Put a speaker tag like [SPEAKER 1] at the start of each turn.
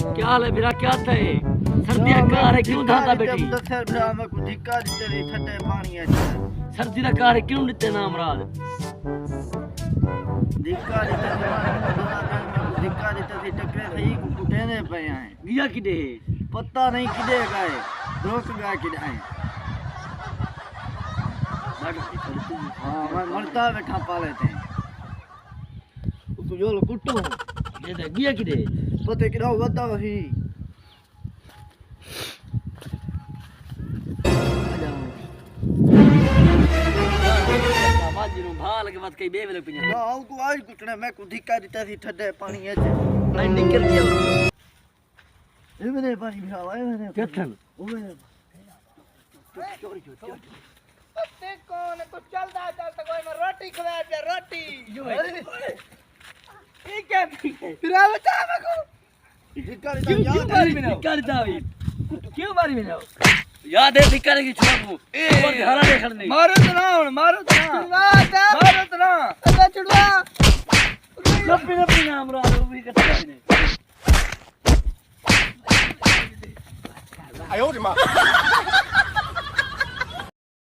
[SPEAKER 1] क्या हाल है मेरा, क्या था ये सर्दियां कार है क्यों धाता बेटी सर्दी का कार है क्यों दिते नाम राज गिया किडे
[SPEAKER 2] पता नहीं किधे गए रोक गया किधे है हाँ मैं मरता बैठा पा लेते हैं उसको जो लो कुट्टू
[SPEAKER 1] ये दे गिया किडे
[SPEAKER 2] पते किधर बताओ ही
[SPEAKER 1] बाजी नु भाल के बात कई बेवे पिने
[SPEAKER 2] ना हमको आज कुटने मैं को धिक्का देता थी ठंडे पानी है
[SPEAKER 1] मैं निकल गया
[SPEAKER 2] ये मैंने पानी भी आया मैंने
[SPEAKER 1] केथन
[SPEAKER 2] ओए
[SPEAKER 3] ते कौन तो चलदा चलता कोई मैं रोटी खवा दे रोटी
[SPEAKER 1] यो
[SPEAKER 3] ये क्या फिर आ बता मैं को
[SPEAKER 2] धिक्का
[SPEAKER 1] क्यों
[SPEAKER 2] देता
[SPEAKER 1] क्यों मारी मैंने कर दावी क्यों मारी मैंने याद है धिक्का की छोड़ू और हरा देखण नहीं
[SPEAKER 3] मारो तो ना अबे चुड़वा
[SPEAKER 1] लपी लपी नाम रा भी करता नहीं
[SPEAKER 4] 哎呦我的妈！